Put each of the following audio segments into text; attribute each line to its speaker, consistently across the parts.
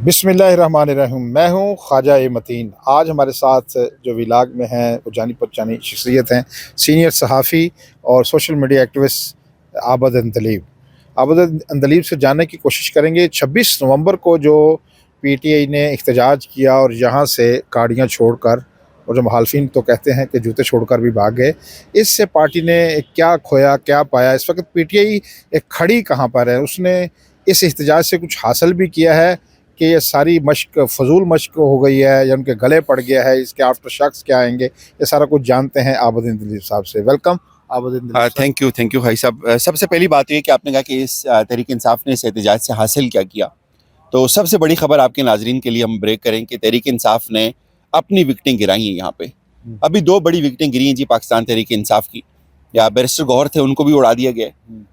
Speaker 1: बिस्मिल्लाहिर्रहमानिर्रहीम। मैं हूँ ख्वाजा ए मतीन। आज हमारे साथ जो विलाग में हैं वो जानी पहचानी शख्सियत हैं, सीनियर सहाफ़ी और social media activist Abad Andleeb. Abad Andleeb से जानने की कोशिश करेंगे 26 नवंबर को जो पीटीआई ने एहतजाज किया और यहाँ से गाड़ियाँ छोड़कर, और जो मुखालफिन तो कहते हैं कि जूते छोड़कर भी भाग गए, इससे पार्टी ने क्या खोया क्या पाया? इस वक्त पीटीआई एक खड़ी कहाँ पर है? उसने इस एहतजाज से कुछ हासिल भी किया है कि ये सारी मश्क फ़ज़ूल मश्क हो गई है या उनके गले पड़ गया है? इसके आफ्टर शक्स क्या आएंगे? ये सारा कुछ जानते हैं आबदीन दिलीप साहब से। वेलकम आबदीन दिलीप
Speaker 2: हाँ,
Speaker 1: साहब।
Speaker 2: थैंक यू भाई साहब। सबसे पहली बात तो ये कि आपने कहा कि इस तहरीक इंसाफ ने इस एहतजाज से हासिल क्या किया। तो सबसे बड़ी खबर आपके नाजरीन के लिए हम ब्रेक करें कि तहरीक इंसाफ ने अपनी विकटें गिराई हैं यहाँ पे। अभी दो बड़ी विकटें गिरी हैं जी पाकिस्तान तहरीक इंसाफ की। या बैरिस्टर गौहर थे, उनको भी उड़ा दिया गया,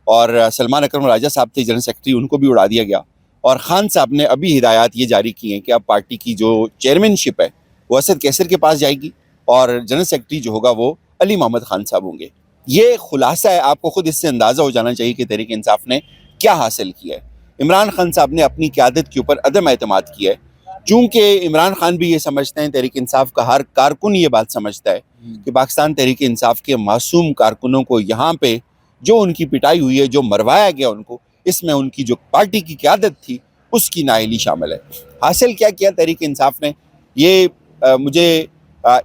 Speaker 2: और सलमान अकरम राजा साहब थे जनरल सेक्रेटरी, उनको भी उड़ा दिया गया। और खान साहब ने अभी हिदायत ये जारी की हैं कि अब पार्टी की जो चेयरमैनशिप है वो असद कैसर के पास जाएगी और जनरल सेक्रेटरी जो होगा वो अली मोहम्मद खान साहब होंगे। ये खुलासा है, आपको खुद इससे अंदाज़ा हो जाना चाहिए कि तहरीक इंसाफ ने क्या हासिल किया है। इमरान खान साहब ने अपनी क़यादत के ऊपर अदम एतमाद किया है, चूँकि इमरान खान भी ये समझते हैं, तहरीक इंसाफ का हर कारकुन ये बात समझता है कि पाकिस्तान तहरीक इंसाफ के मासूम कारकुनों को यहाँ पे जो उनकी पिटाई हुई है, जो मरवाया गया उनको, इसमें उनकी जो पार्टी की क़यादत थी उसकी नाअहली शामिल है। हासिल क्या किया तहरीक इंसाफ ने, ये मुझे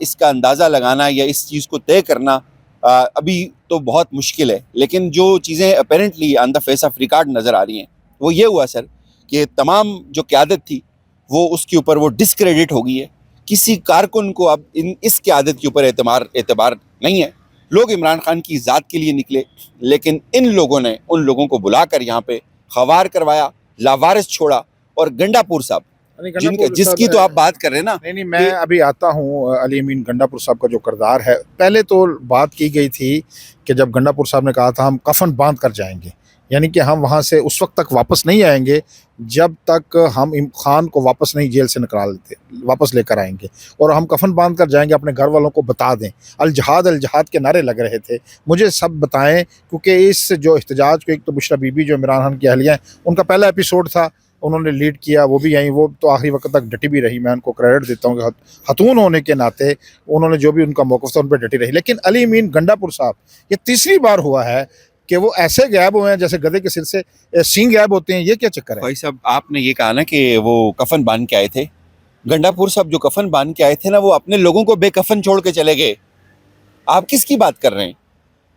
Speaker 2: इसका अंदाज़ा लगाना या इस चीज़ को तय करना अभी तो बहुत मुश्किल है। लेकिन जो चीज़ें apparently on the face of record नज़र आ रही हैं वो ये हुआ सर कि तमाम जो क़यादत थी वो उसके ऊपर वो डिस्क्रेडिट हो गई है। किसी कारकुन को अब इस क़यादत के ऊपर एतबार नहीं है। लोग इमरान खान की ज़ात के लिए निकले, लेकिन इन लोगों ने उन लोगों को बुलाकर यहाँ पे खवार करवाया, लावारिस छोड़ा। और गंडापुर साहब जिसकी तो आप बात कर रहे हैं ना।
Speaker 1: नहीं, मैं अभी आता हूँ। अली अमीन गंडापुर साहब का जो किरदार है, पहले तो बात की गई थी कि जब गंडापुर साहब ने कहा था हम कफन बांध कर जाएंगे, यानी कि हम वहाँ से उस वक्त तक वापस नहीं आएंगे जब तक हम इम खान को वापस नहीं जेल से निकाल देते, वापस लेकर आएंगे और हम कफन बांध कर जाएंगे, अपने घर वालों को बता दें। अल जहाद के नारे लग रहे थे। मुझे सब बताएं, क्योंकि इस जो एहतजाज को, एक तो बुशरा बीबी जो इमरान खान की अहलिया हैं, उनका पहला एपिसोड था, उन्होंने लीड किया, वो भी यहीं, वो तो आखिरी वक्त तक डटी भी रही। मैं उनको क्रेडिट देता हूँ कि खतून होने के नाते उन्होंने जो भी उनका मौक़िफ़ था उन पर डटी रही। लेकिन अली अमीन गंडापुर साहब, ये तीसरी बार हुआ है कि वो ऐसे गायब हुए हैं जैसे गधे के सिर से सींग गायब होते हैं। ये क्या चक्कर है?
Speaker 2: भाई साहब, आपने ये कहा ना कि वो कफन बांध के आए थे। गंडापुर साहब जो कफन बांध के आए थे ना, वो अपने लोगों को बेकफन छोड़ के चले गए। आप किसकी बात कर रहे हैं?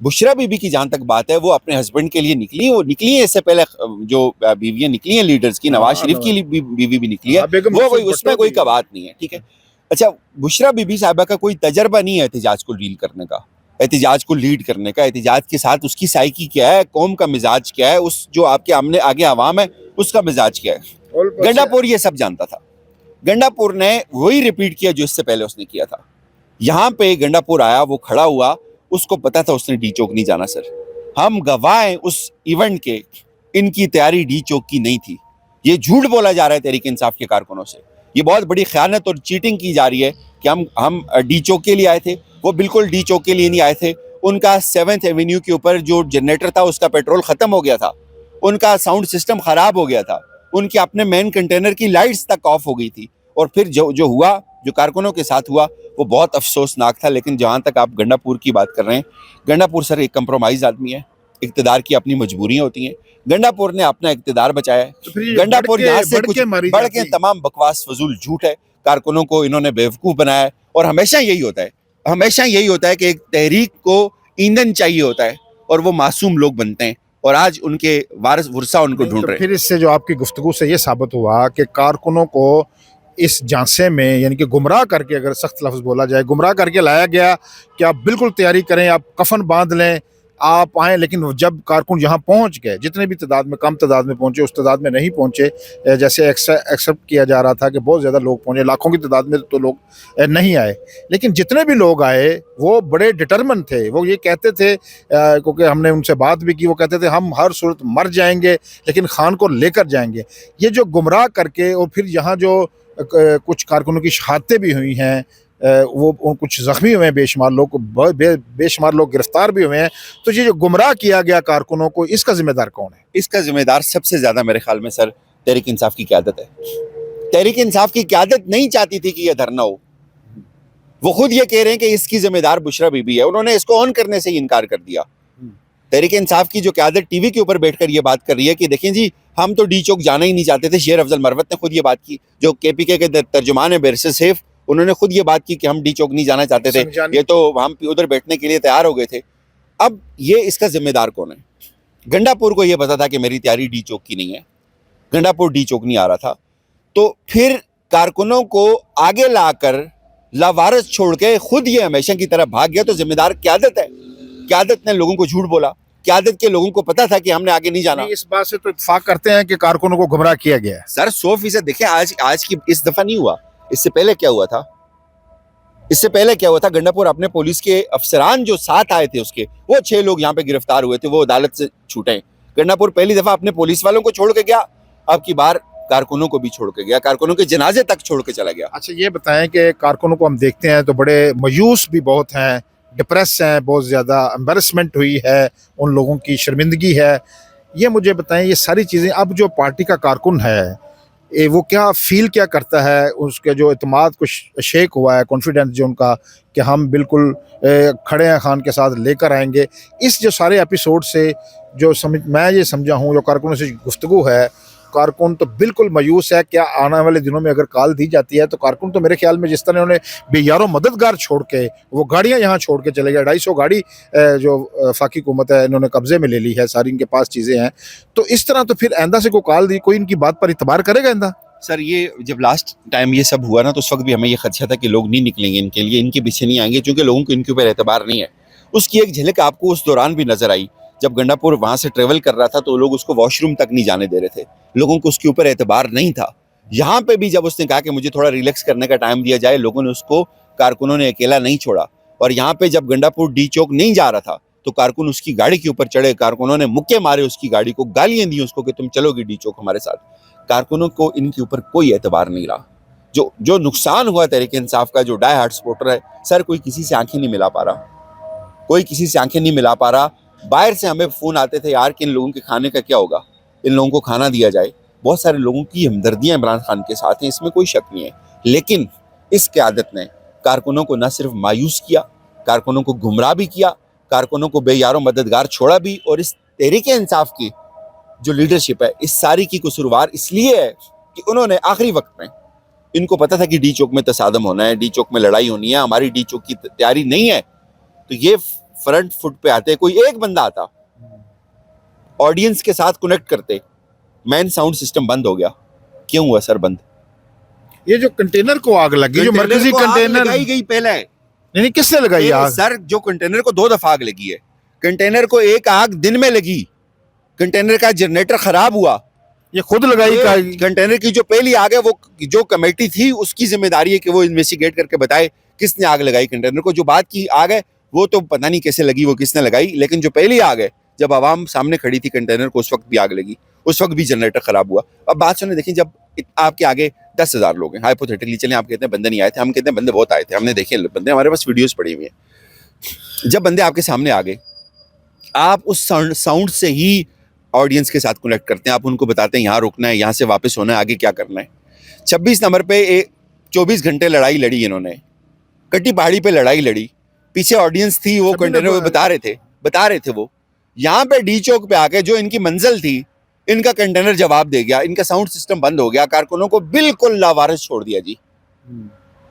Speaker 2: बुशरा बीबी की जहाँ तक बात है, वो अपने हस्बैंड के लिए निकली, वो निकली है। इससे पहले जो बीवियाँ निकली हैं लीडर्स की, नवाज शरीफ की बीवी भी निकली है, वो कोई उसमें कोई का बात नहीं है, ठीक है। अच्छा, बुशरा बीबी साहबा का कोई तजर्बा नहीं है एहतजाज को डील करने का, एहतजाज को लीड करने का। एहतजाज के साथ उसकी साइकी क्या है, कौम का मिजाज क्या है, उस जो आपके आमने आगे आवाम है उसका मिजाज क्या है, गंडापुर ये सब जानता था। गंडापुर ने वही रिपीट किया जो इससे पहले उसने किया था। यहाँ पे गंडापुर आया, वो खड़ा हुआ, उसको पता था उसने डी चौक नहीं जाना। सर, हम गवाह हैं उस इवेंट के, इनकी तैयारी डी चौक की नहीं थी। ये झूठ बोला जा रहा है तहरीक इंसाफ के कारकुनों से। ये बहुत बड़ी खयानत और चीटिंग की जा रही है कि हम डी चौक के लिए आए थे। वो बिल्कुल डी चौक के लिए नहीं आए थे। उनका 7th एवेन्यू के ऊपर जो जनरेटर था उसका पेट्रोल ख़त्म हो गया था, उनका साउंड सिस्टम ख़राब हो गया था, उनके अपने मेन कंटेनर की लाइट्स तक ऑफ हो गई थी। और फिर जो हुआ, जो कारकुनों के साथ हुआ, वो बहुत अफसोसनाक था। लेकिन जहाँ तक आप गंडापुर की बात कर रहे हैं, गंडापुर सर एक कंप्रोमाइज आदमी है। इक़्तिदार की अपनी मजबूरियाँ होती हैं। गंडापुर ने अपना इक़्तिदार बचाया है।
Speaker 1: तो
Speaker 2: गंडापुर यहाँ से कुछ बढ़ के तमाम बकवास फजूल झूठ है। कारकुनों को इन्होंने बेवकूफ़ बनाया है। और हमेशा यही होता है कि एक तहरीक को ईंधन चाहिए होता है और वो मासूम लोग बनते हैं, और आज उनके वारिस वुरसा उनको ढूंढ रहे हैं।
Speaker 1: फिर इससे जो आपकी गुफ्तगू से ये साबित हुआ कि कारकुनों को इस झांसे में, यानी कि गुमराह करके, अगर सख्त लफ्ज़ बोला जाए, गुमराह करके लाया गया कि आप बिल्कुल तैयारी करें, आप कफन बांध लें, आप आएँ। लेकिन जब कारकुन यहाँ पहुँच गए, जितने भी तादाद में, कम तादाद में पहुँचे, उस तादाद में नहीं पहुँचे जैसे एक्सेप्ट किया जा रहा था कि बहुत ज़्यादा लोग पहुँचे, लाखों की तादाद में तो लोग नहीं आए। लेकिन जितने भी लोग आए वो बड़े डिटरमिन थे। वो ये कहते थे, क्योंकि हमने उनसे बात भी की, वो कहते थे हम हर सूरत मर जाएंगे लेकिन खान को लेकर जाएंगे। ये जो गुमराह करके, और फिर यहाँ जो कुछ कारकुनों की शहादतें भी हुई हैं, वो कुछ ज़ख्मी हुए हैं, बेशुमार लोग बेशुमार लोग गिरफ्तार भी हुए हैं। तो ये जो गुमराह किया गया कारकुनों को, इसका जिम्मेदार कौन है?
Speaker 2: इसका जिम्मेदार सबसे ज़्यादा मेरे ख्याल में सर तहरीक इंसाफ की क़यादत है। तहरीक इंसाफ की क़यादत नहीं चाहती थी कि यह धरना हो। वो खुद ये कह रहे हैं कि इसकी जिम्मेदार बुशरा बीबी है, उन्होंने इसको ऑन करने से ही इनकार कर दिया। तहरीक इंसाफ की जो क़यादत टीवी के ऊपर बैठकर ये बात कर रही है कि देखें जी, हम तो डी चौक जाना ही नहीं चाहते थे। शेर अफजल मरवत ने खुद ये बात की, जो केपीके के तर्जुमान है बैरिस्टर सैफ, उन्होंने खुद ये बात की कि हम डी चौक नहीं जाना चाहते थे, ये तो हम उधर बैठने के लिए तैयार हो गए थे। अब ये इसका जिम्मेदार कौन है? गंडापुर को ये पता था कि मेरी तैयारी डी चौक की नहीं है, गंडापुर डी चौक नहीं आ रहा था, तो फिर कारकुनों को आगे लाकर लावारिस छोड़ के खुद ये हमेशा की तरह भाग गया। तो जिम्मेदार क़यादत है। क़यादत ने लोगों को झूठ बोला, क़यादत के लोगों को पता था कि हमने आगे नहीं जाना।
Speaker 1: इस बात से तो इत्तेफाक करते हैं कि कारकुनों को गुमराह किया गया है।
Speaker 2: सर 100% देखें, आज की इस दफा नहीं हुआ, इससे पहले क्या हुआ था? इससे पहले क्या हुआ था? गंडापुर अपने पुलिस के अफसरान जो साथ आए थे उसके, वो 6 लोग यहाँ पे गिरफ्तार हुए थे, वो अदालत से छूटे। गंडापुर पहली दफा अपने पुलिस वालों को छोड़ के गया, अब की बार कारकुनों को भी छोड़ के गया, कारकुनों के जनाजे तक छोड़ के चला गया।
Speaker 1: अच्छा ये बताएं कि कारकुनों को हम देखते हैं तो बड़े मायूस भी बहुत हैं, डिप्रेस हैं, बहुत ज़्यादा एम्बेरसमेंट हुई है, उन लोगों की शर्मिंदगी है। ये मुझे बताएं, ये सारी चीज़ें अब जो पार्टी का कारकुन है वो क्या फील क्या करता है, उसके जो इत्मीनान को शेक हुआ है, कॉन्फिडेंस जो उनका कि हम बिल्कुल खड़े हैं खान के साथ लेकर आएंगे। इस जो सारे एपिसोड से जो मैं ये समझा हूँ, जो कारकुनों से गुफ्तगू है, कारकुन तो बिल्कुल मायूस है। क्या आने वाले दिनों में अगर कॉल दी जाती है तो कारकुन तो मेरे ख्याल में जिस तरह उन्होंने बेयारों मददगार छोड़ के वो गाड़ियां यहाँ छोड़ के चले गए, 250 गाड़ी जो फाकी हुकूमत है इन्होंने कब्जे में ले ली है, सारी इनके पास चीज़ें हैं, तो इस तरह तो फिर आइंदा से कोई कॉल दी, कोई इनकी बात पर इतबार करेगा आइंदा?
Speaker 2: सर ये जब लास्ट टाइम ये सब हुआ ना, तो उस वक्त भी हमें ये खदशा था कि लोग नहीं निकलेंगे इनके लिए, इनके पीछे नहीं आएंगे, क्योंकि लोगों को इनके ऊपर एतबार नहीं है। उसकी एक झलक आपको उस दौरान भी नजर आई, जब गंडापुर वहां से ट्रेवल कर रहा था तो लोग उसको वॉशरूम तक नहीं जाने दे रहे थे, लोगों को उसके ऊपर एतबार नहीं था। यहाँ पे भी जब उसने कहा कि मुझे थोड़ा रिलैक्स करने का टाइम दिया जाए, लोगों ने उसको, कारकुनों ने अकेला नहीं छोड़ा। और यहाँ पे जब गंडापुर डी चौक नहीं जा रहा था तो कारकुन उसकी गाड़ी के ऊपर चढ़े, कारकुनों ने मुक्के मारे उसकी गाड़ी को, गालियां दी उसको कि तुम चलोगे डी चौक हमारे साथ। कारकुनों को इनके ऊपर कोई एतबार नहीं रहा। जो नुकसान हुआ तहरीक इंसाफ का, जो डाई हार्ट सपोर्टर है सर, कोई किसी से आंखें नहीं मिला पा रहा, कोई किसी से आंखें नहीं मिला पा रहा। बाहर से हमें फ़ोन आते थे यार कि इन लोगों के खाने का क्या होगा, इन लोगों को खाना दिया जाए। बहुत सारे लोगों की हमदर्दियाँ इमरान खान के साथ हैं, इसमें कोई शक नहीं है। लेकिन इस क़यादत ने कारकुनों को न सिर्फ मायूस किया, कारकुनों को गुमराह भी किया, कारकुनों को बेयारों मददगार छोड़ा भी। और इस तहरीक इंसाफ की जो लीडरशिप है, इस सारी की कसूरवार इसलिए है कि उन्होंने आखिरी वक्त में, इनको पता था कि डी चौक में तसादम होना है, डी चौक में लड़ाई होनी है, हमारी डी चौक की तैयारी नहीं है, तो ये फ्रंट फुट पे आते, कोई एक बंदा आता, ऑडियंस के साथ कनेक्ट करते। मैन साउंड सिस्टम बंद हो गया। क्यों हुआ सर बंद?
Speaker 1: ये जो कंटेनर को आग लगी, जो मरकजी कंटेनर
Speaker 2: लगाई गई पहले,
Speaker 1: नहीं किसने लगाई आग?
Speaker 2: सर जो कंटेनर को 2 दफा आग लगी है। कंटेनर को एक आग दिन में लगी, कंटेनर का जनरेटर खराब हुआ,
Speaker 1: ये खुद लगाई का?
Speaker 2: कंटेनर की जो पहली आग है, वो जो कमेटी थी उसकी जिम्मेदारी है कि वो इन्वेस्टिगेट करके बताए किसने आग लगाई कंटेनर को। जो बात की आग है वो तो पता नहीं कैसे लगी, वो किसने लगाई, लेकिन जो पहली आग है, जब आवाम सामने खड़ी थी कंटेनर को, उस वक्त भी आग लगी, उस वक्त भी जनरेटर खराब हुआ। अब बात सुने, देखिए, जब आपके आगे 10,000 लोग हैं, हाइपोथेटिकली चलें, आप कहते हैं बंदे नहीं आए थे, हम कहते हैं बंदे बहुत आए थे, हमने देखे बंदे, हमारे पास वीडियोस पड़ी हुई हैं। जब बंदे आपके सामने आ गए, आप उस साउंड से ही ऑडियंस के साथ कनेक्ट करते हैं, आप उनको बताते हैं यहाँ रुकना है, यहाँ से वापस होना है, आगे क्या करना है। 26 नंबर पे 24 घंटे लड़ाई लड़ी इन्होंने, कटी पहाड़ी पे लड़ाई लड़ी, पीछे ऑडियंस थी, वो कंटेनर बता रहे थे वो। यहाँ पे डी चौक पे आके जो इनकी मंजिल थी, इनका कंटेनर जवाब दे गया, इनका साउंड सिस्टम बंद हो गया, कारकुनों को बिल्कुल लावारिस छोड़ दिया जी,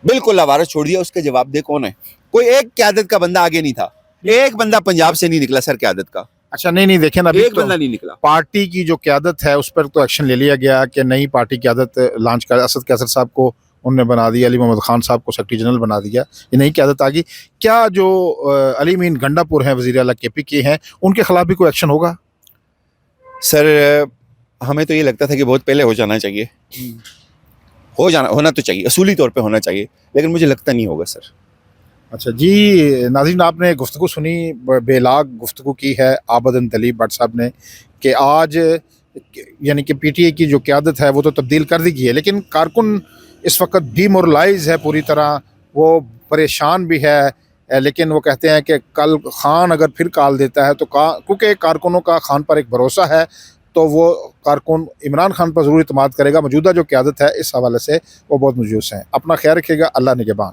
Speaker 2: बिल्कुल लावारिस छोड़ दिया। उसके जवाब दे कौन है? कोई एक क़यादत का बंदा आगे नहीं था, एक बंदा पंजाब से नहीं निकला सर क़यादत का।
Speaker 1: अच्छा नहीं देखें ना,
Speaker 2: एक बंदा नहीं निकला।
Speaker 1: पार्टी की जो क़यादत है उस पर तो एक्शन ले लिया गया कि नई पार्टी क़यादत लॉन्च कर, असद कैसर साहब को उन्होंने बना दिया, अली मोहम्मद खान साहब को सेक्रेटरी जनरल बना दिया, ये नई क़यादत आ गई। क्या जो अली मीन गंडापुर हैं, वज़ीर आला केपी के हैं, उनके खिलाफ भी कोई एक्शन होगा?
Speaker 2: सर हमें तो ये लगता था कि बहुत पहले हो जाना चाहिए, होना तो चाहिए, असूली तौर पे होना चाहिए, लेकिन मुझे लगता नहीं होगा सर।
Speaker 1: अच्छा जी नाज़रीन, आपने गुफ्तगू सुनी, बेलाग गुफ्तगू की है आबदन दलीब भट्ट साहब ने कि आज यानी कि पीटीए की जो क़यादत है वो तो तब्दील कर दी गई है, लेकिन कारकुन इस वक्त डीमोरलाइज है पूरी तरह, वो परेशान भी है। लेकिन वो कहते हैं कि कल खान अगर फिर कॉल देता है तो क्योंकि कारकुनों का खान पर एक भरोसा है, तो वो कारकुन इमरान खान पर ज़रूर इत्मीनाद करेगा। मौजूदा जो क़यादत है इस हवाले से वो बहुत मजूस हैं। अपना ख्याल रखिएगा। अल्लाह निगहबान।